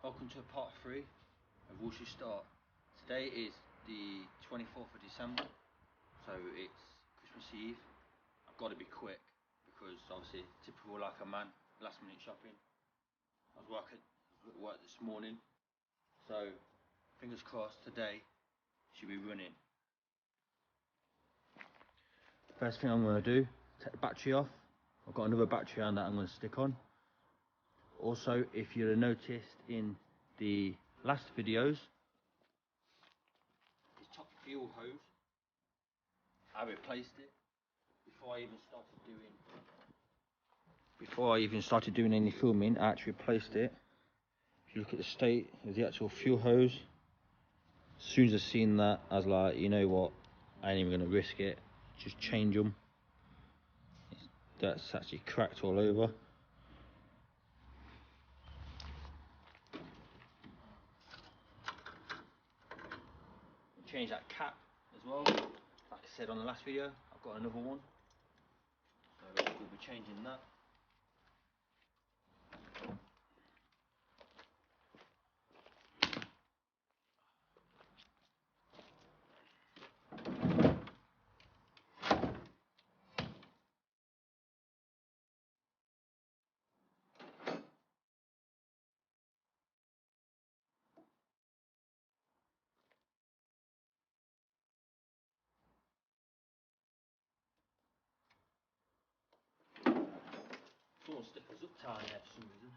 Welcome to part 3 of Will She Start. Today is the 24th of December, so it's Christmas Eve. I've got to be quick because obviously typical like a man, last minute shopping. I was at work this morning, so fingers crossed today she'll be running. First thing I'm going to do, take the battery off. I've got another battery on that I'm going to stick on. Also, if you'd have noticed in the last videos, this top fuel hose, I replaced it before I even started doing any filming. I actually replaced it. If you look at the state of the actual fuel hose, as soon as I seen that, I was like, you know what, I ain't even gonna risk it, just change them. That's actually cracked all over. Change that cap as well. Like I said on the last video, I've got another one, so we'll be changing that. Someone stickers up tiny there for some reason.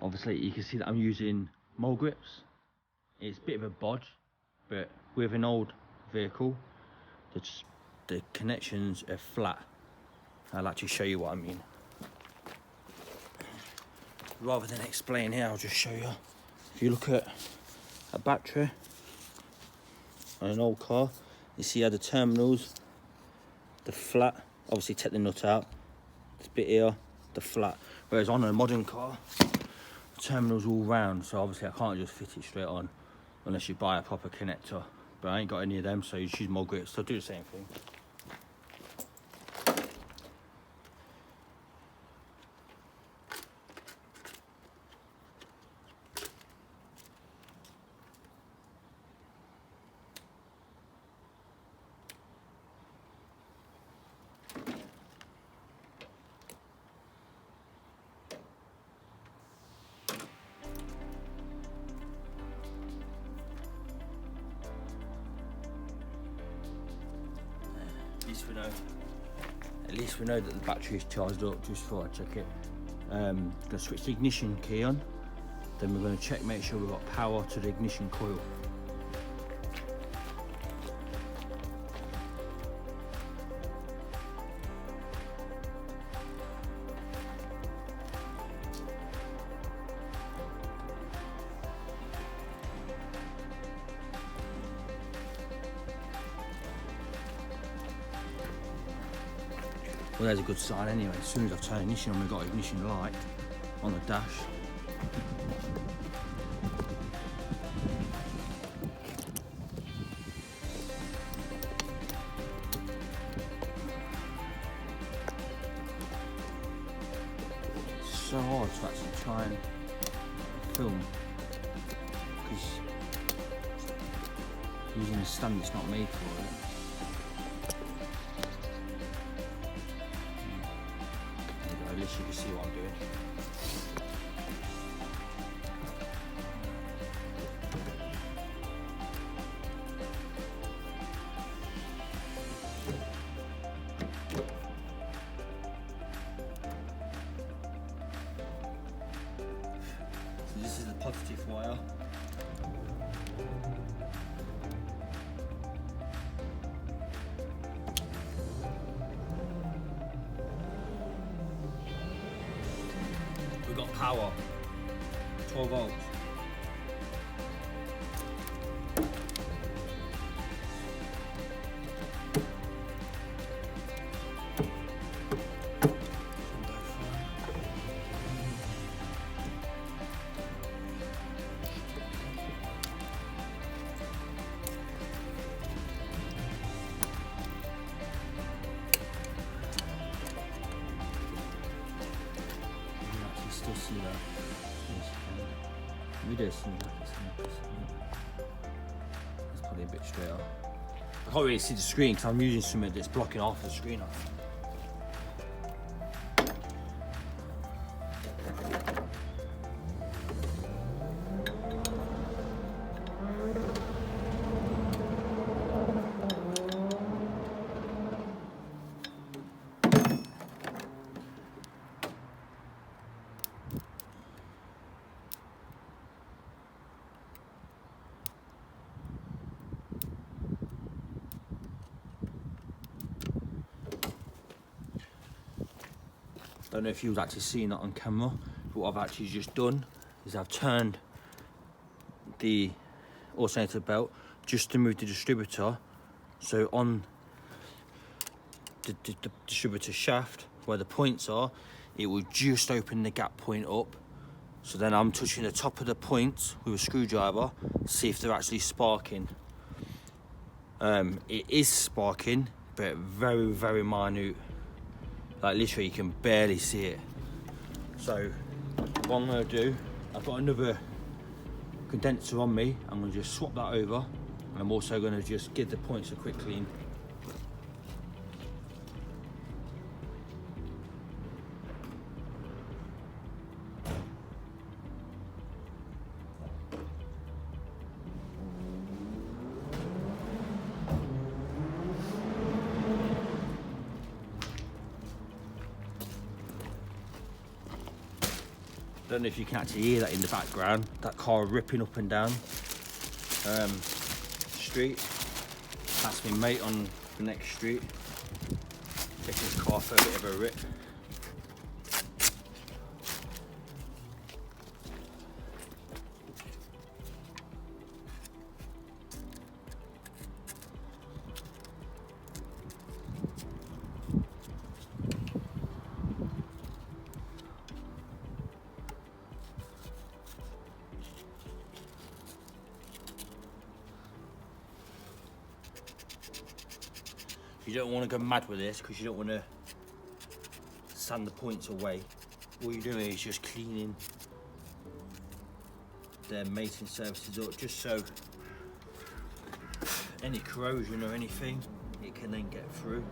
Obviously you can see that I'm using mole grips. It's a bit of a bodge, but with an old vehicle, the connections are flat. I'll actually show you what I mean. Rather than explain here, I'll just show you. If you look at a battery on an old car, you see how the terminals, the flat, obviously take the nut out, this bit here, the flat. Whereas on a modern car, the terminal's all round, so obviously I can't just fit it straight on unless you buy a proper connector. But I ain't got any of them, so you use mole grips, so do the same thing. At least we know that the battery is charged up. Just thought I'd check it. Going to switch the ignition key on, then we're going to check, make sure we've got power to the ignition coil. Well, there's a good sign anyway. As soon as I've turned ignition on, we've got ignition light on the dash. It's so hard to actually try and film because using a stand that's not made for it. At least you can see what I'm doing. So this is the positive wire. We've got power, 12 volts. see that. We do see that. It's probably a bit straighter. I can't really see the screen because I'm using something that's blocking off the screen. Don't know if you was actually seeing that on camera, but what I've actually just done is I've turned the alternator belt just to move the distributor, so on the distributor shaft where the points are, it will just open the gap point up. So then I'm touching the top of the points with a screwdriver, see if they're actually sparking. It is sparking, but very, very minute. Like literally you can barely see it. So what I'm gonna do, I've got another condenser on me. I'm gonna just swap that over, and I'm also gonna just give the points a quick clean. Don't know if you can actually hear that in the background, that car ripping up and down the street. That's my mate on the next street, taking his car for a bit of a rip. You don't want to go mad with this because you don't want to sand the points away. All you're doing is just cleaning their mating surfaces up, just so any corrosion or anything, it can then get through.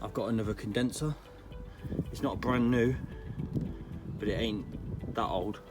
I've got another condenser. It's not brand new, but it ain't that old.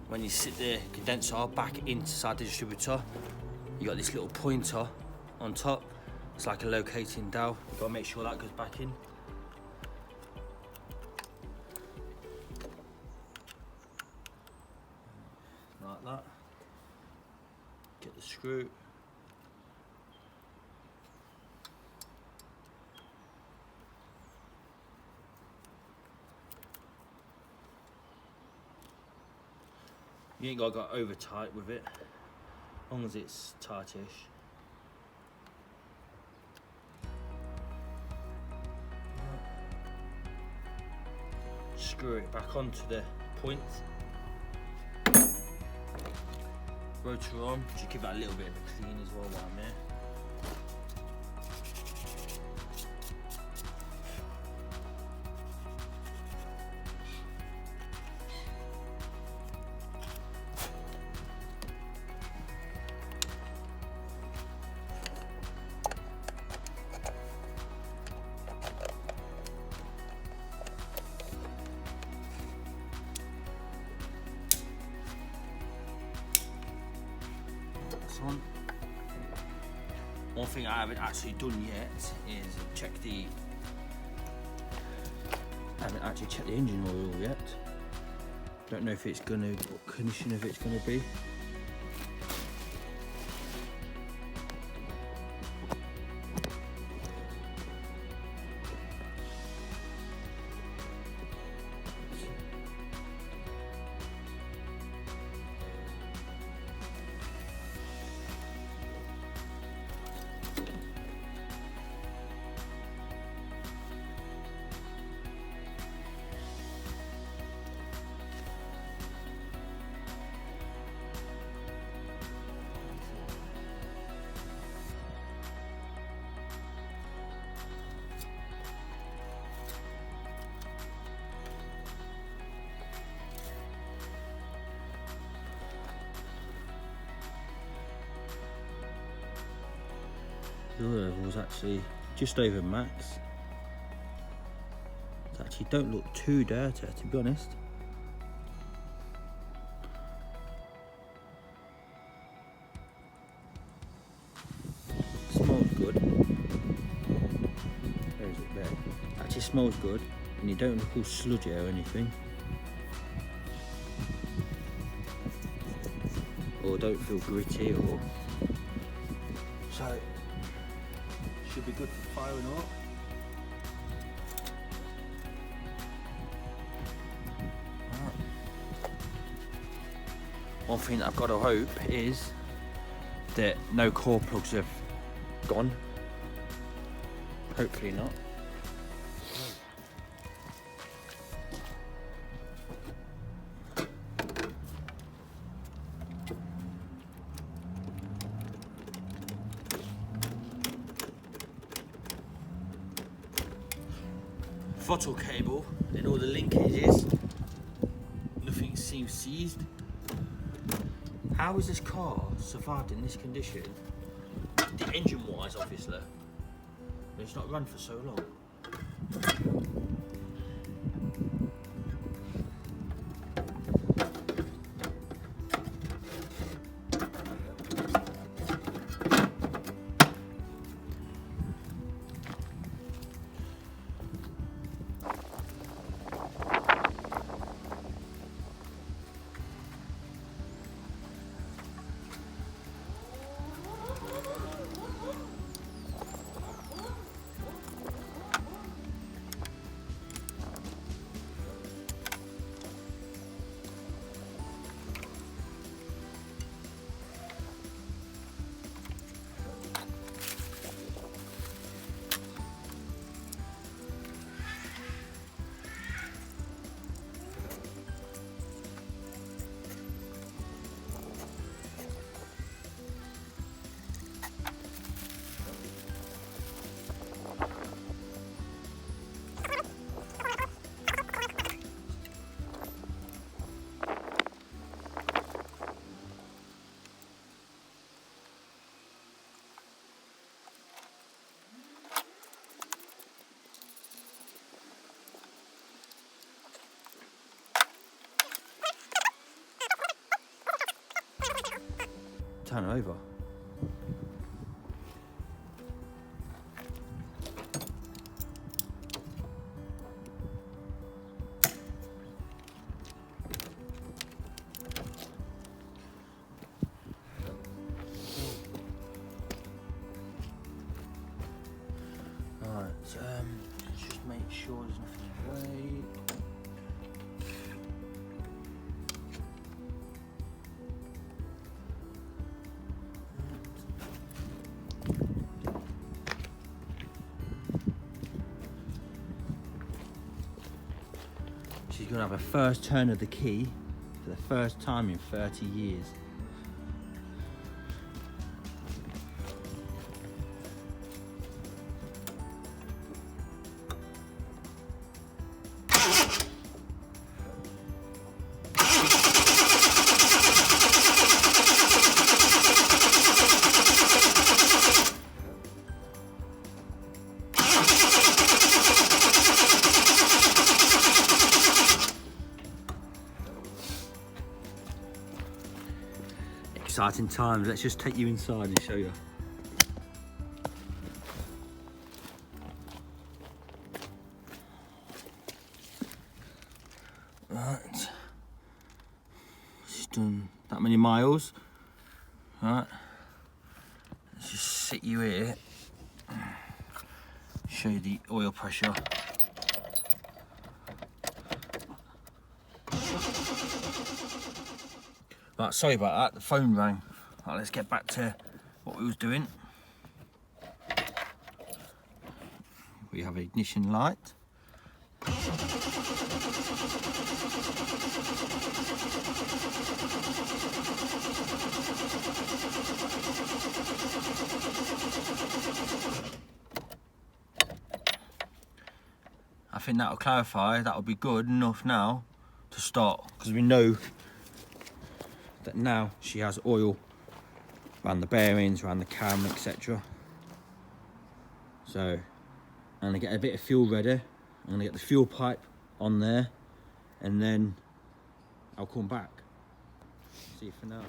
When you sit the condenser back inside the distributor, you got this little pointer on top. It's like a locating dowel. You've got to make sure that goes back in. Like that. Get the screw. You ain't got to go over tight with it, as long as it's tightish. Screw it back onto the point. Rotor on, just give that a little bit of a clean as well while I'm here. on. One thing I haven't actually done yet is check the. I haven't actually checked the engine oil yet. Don't know if it's gonna, what condition of it's gonna be. The oil level's actually just over max. It actually don't look too dirty, to be honest. Smells good. Where is it there? Actually smells good, and you don't look all sludgy or anything. Or don't feel gritty or so. Should be good for firing up. Right. One thing that I've got to hope is that no core plugs have gone. Hopefully not. Throttle cable and all the linkages, nothing seems seized. How has this car survived in this condition? The engine wise, obviously, but it's not run for so long. Turn it over. Alright, let's just make sure there's nothing in the way. She's going to have a first turn of the key for the first time in 30 years. Exciting times. Let's just take you inside and show you. Right. Just done that many miles. Right. Let's just sit you here. Show you the oil pressure. Right, sorry about that, the phone rang. Right, let's get back to what we was doing. We have ignition light. I think that'll clarify, that'll be good enough now to start, because we know that now she has oil around the bearings, around the cam, etc. So I'm going to get a bit of fuel ready. I'm going to get the fuel pipe on there, and then I'll come back. See you for now.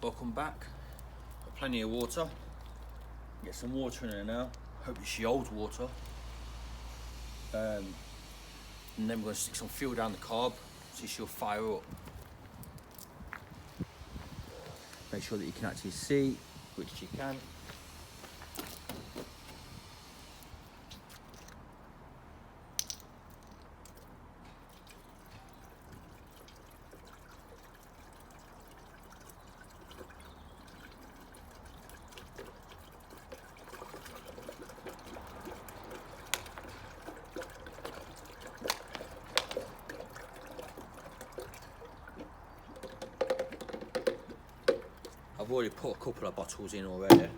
Welcome back. Got plenty of water. Get some water in there now. Hope she holds water. And then we're going to stick some fuel down the carb so she'll fire up. Make sure that you can actually see, which you can. I've already put a couple of bottles in already.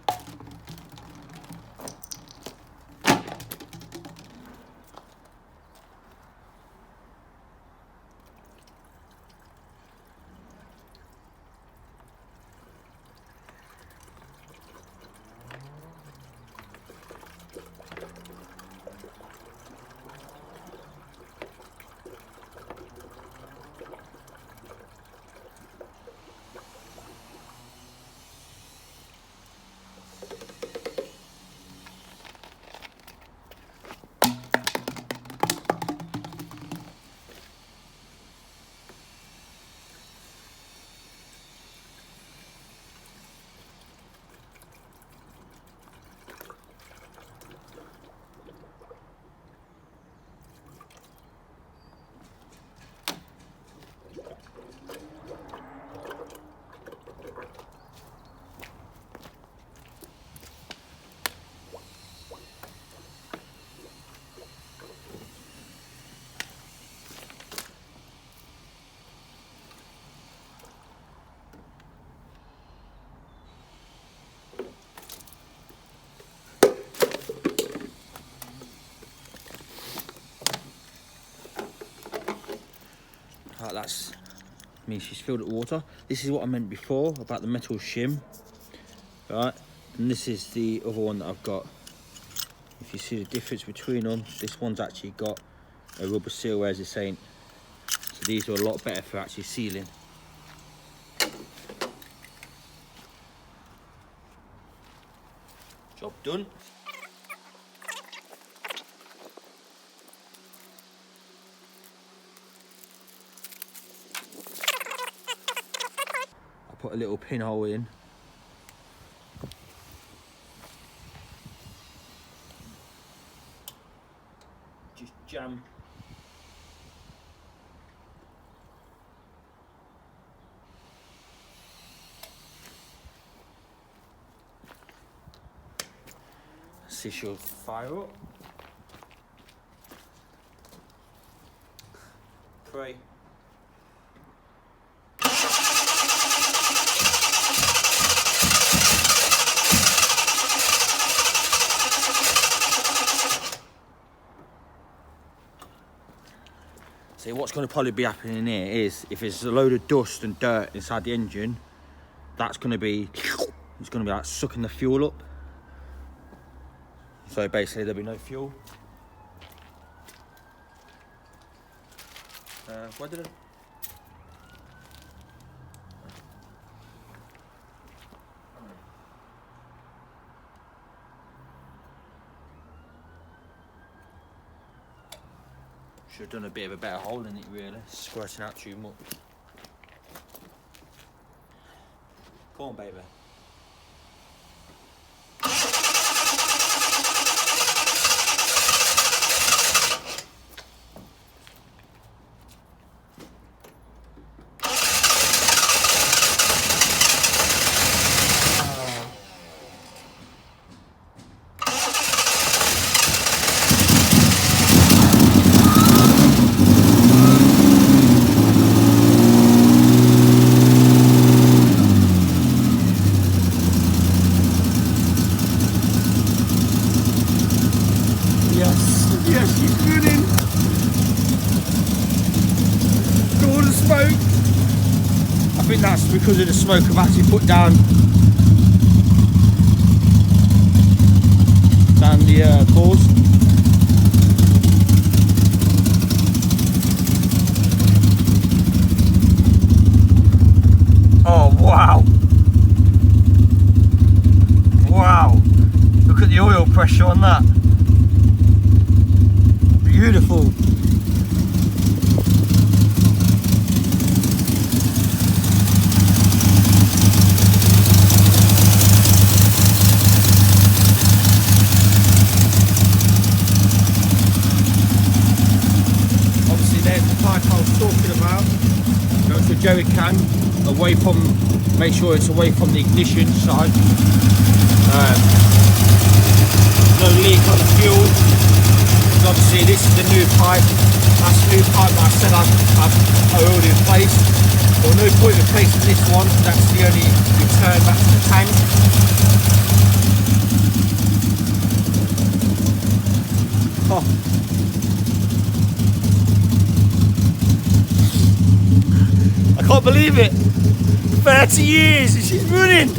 Right, that's me, she's filled it with water. This is what I meant before about the metal shim, right? And this is the other one that I've got. If you see the difference between them, this one's actually got a rubber seal, whereas this ain't. So these are a lot better for actually sealing. Job done. Put a little pinhole in. Just jam. See, she'll fire up. Pray. See, what's going to probably be happening here is, if there's a load of dust and dirt inside the engine, that's going to be, it's going to be like sucking the fuel up. So basically there'll be no fuel. Why did it? Should have done a bit of a better hole in it really, squirting out too much. Come on, baby. Yes, she's running. All the smoke. I think that's because of the smoke I've actually put down the cores. Oh wow! Wow! Look at the oil pressure on that. Beautiful. Obviously there's the pipe I was talking about. Go to a jerry can, away from, make sure it's away from the ignition side. No leak on the fuel. Obviously this is the new pipe. That's the new pipe that I said I've already replaced. Well, no point in replacing this one. That's the only return back to the tank. Oh. I can't believe it. 30 years and she's running.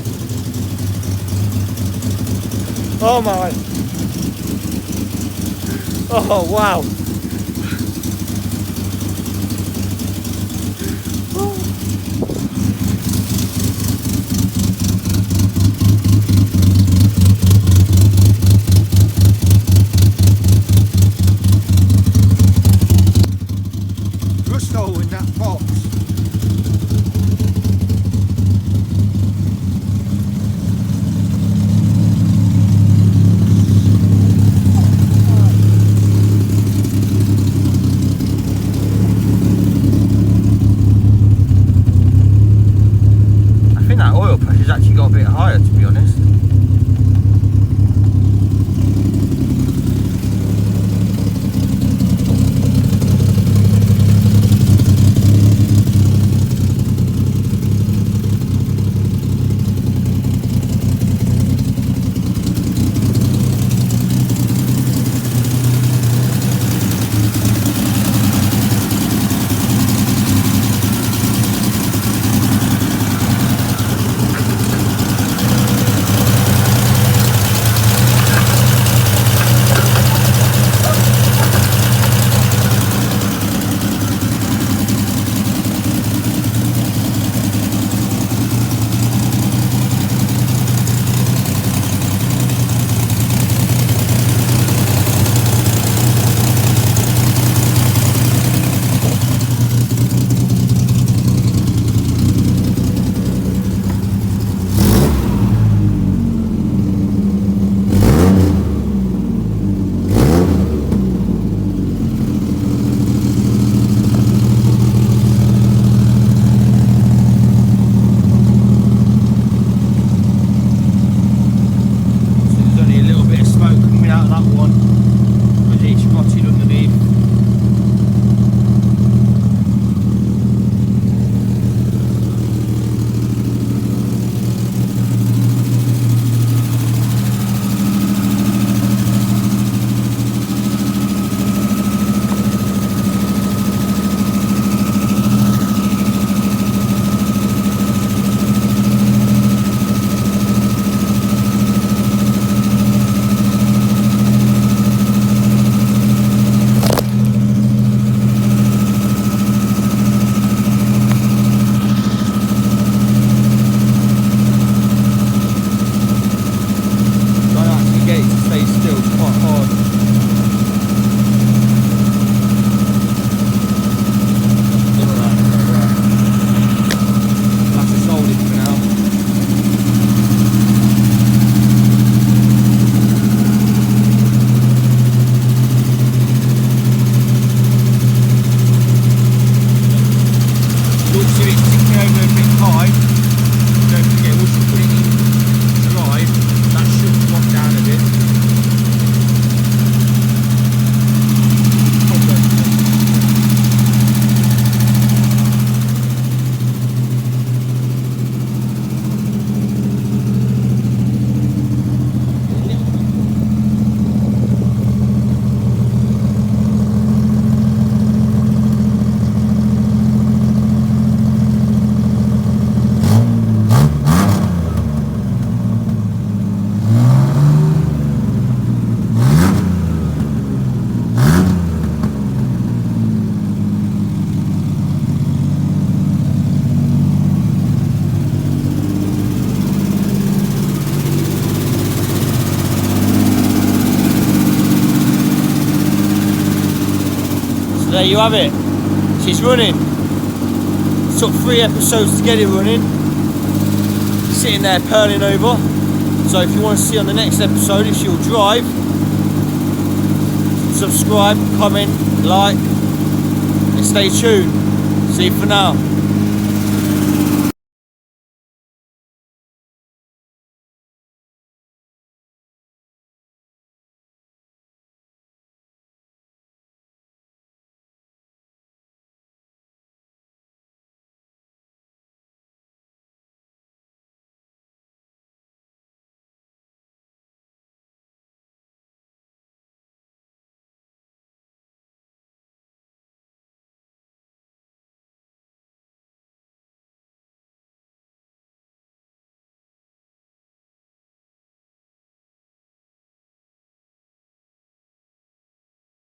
Oh my. Oh wow. Rust hole in that box. So there you have it. She's running. It took 3 episodes to get it running. Sitting there purling over. So if you want to see on the next episode if she'll drive, subscribe, comment, like, and stay tuned. See you for now.